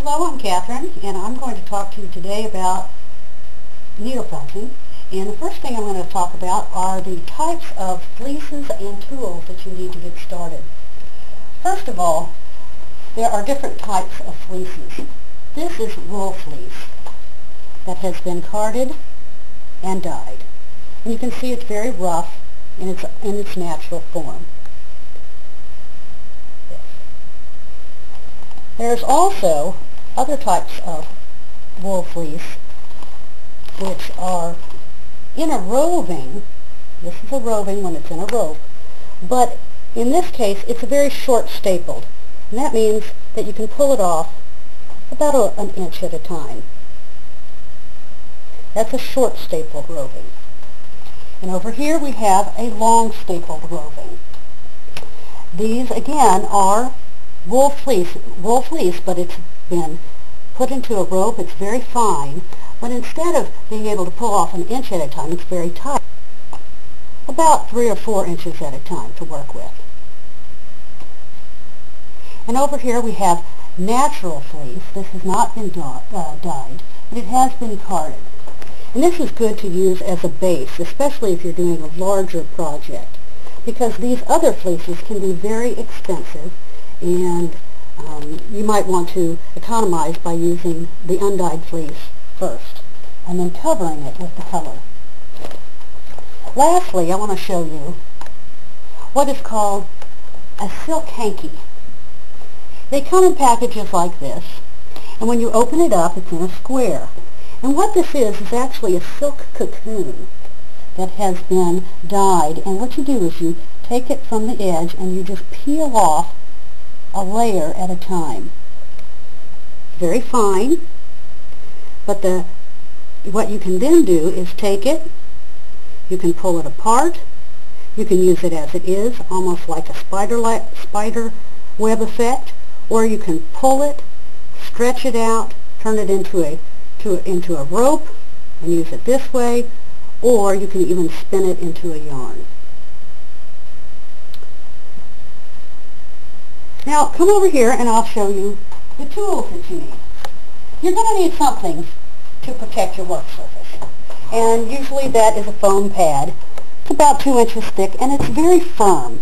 Hello, I'm Catherine, and I'm going to talk to you today about needle felting. And the first thing I'm going to talk about are the types of fleeces and tools that you need to get started. First of all, there are different types of fleeces. This is wool fleece that has been carded and dyed. And you can see it's very rough in its natural form. There's also other types of wool fleece which are in a roving. This is a roving when it's in a rove, but in this case it's a very short stapled, and that means that you can pull it off about an inch at a time. That's a short stapled roving. And over here we have a long stapled roving. These again are wool fleece, but it's been put into a rope. It's very fine, but instead of being able to pull off an inch at a time, it's very tight, about 3 or 4 inches at a time to work with. And over here we have natural fleece. This has not been dyed, but it has been carded. And this is good to use as a base, especially if you're doing a larger project, because these other fleeces can be very expensive, and you might want to economize by using the undyed fleece first and then covering it with the color. Lastly, I want to show you what is called a silk hanky. They come in packages like this, and when you open it up, it's in a square. And what this is actually a silk cocoon that has been dyed, and what you do is you take it from the edge and you just peel off a layer at a time. Very fine, but what you can then do is take it, you can pull it apart, you can use it as it is, almost like a spider web effect, or you can pull it, stretch it out, turn it into a rope and use it this way, or you can even spin it into a yarn. Now come over here and I'll show you the tools that you need. You're going to need something to protect your work surface, and usually that is a foam pad. It's about 2 inches thick and it's very firm.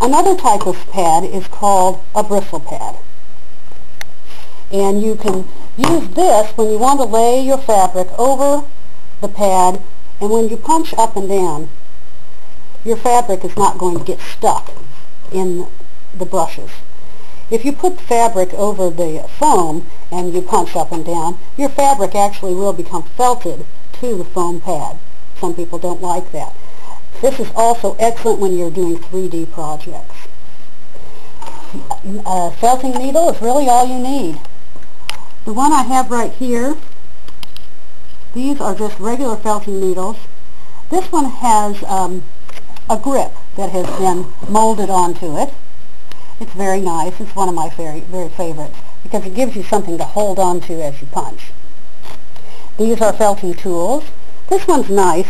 Another type of pad is called a bristle pad, and you can use this when you want to lay your fabric over the pad, and when you punch up and down, your fabric is not going to get stuck in the brushes. If you put the fabric over the foam and you punch up and down, your fabric actually will become felted to the foam pad. Some people don't like that. This is also excellent when you're doing 3D projects. A felting needle is really all you need. The one I have right here, these are just regular felting needles. This one has a grip that has been molded onto it. It's very nice. It's one of my very favorites because it gives you something to hold on to as you punch. These are felting tools. This one's nice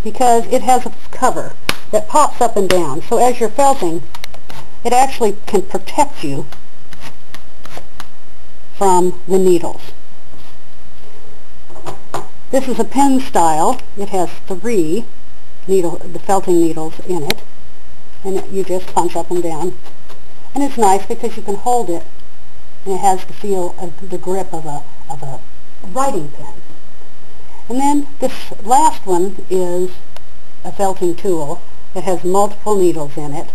because it has a cover that pops up and down. So as you're felting, it actually can protect you from the needles. This is a pen style. It has 3 the felting needles in it, and you just punch up and down. And it's nice because you can hold it, and it has the feel of the grip of a writing pen. And then this last one is a felting tool that has multiple needles in it.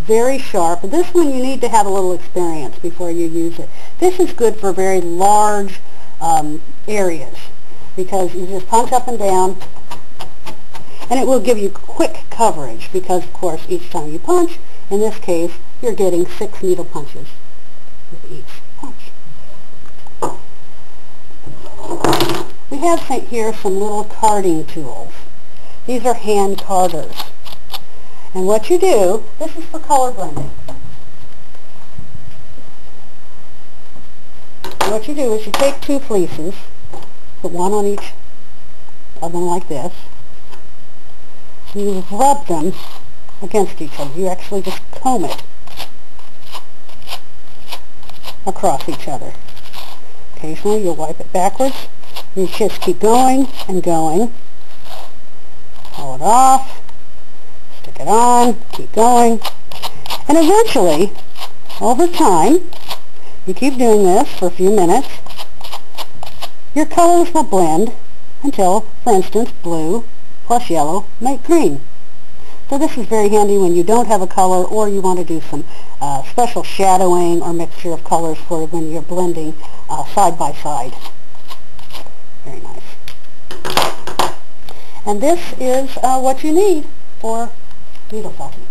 Very sharp. This one you need to have a little experience before you use it. This is good for very large areas because you just punch up and down, and it will give you quick coverage because, of course, each time you punch, in this case, you're getting 6 needle punches with each punch. We have here some little carding tools. These are hand carders. And what you do, this is for color blending. What you do is you take 2 fleeces, put one on each of them like this, and you rub them against each other. You actually just comb it. across each other. Occasionally you'll wipe it backwards. You just keep going and going. Pull it off, stick it on, keep going. And eventually, over time, you keep doing this for a few minutes, your colors will blend until, for instance, blue plus yellow make green. So this is very handy when you don't have a color or you want to do some special shadowing or mixture of colors for when you're blending side by side. Very nice. And this is what you need for Beetle Fuzzy.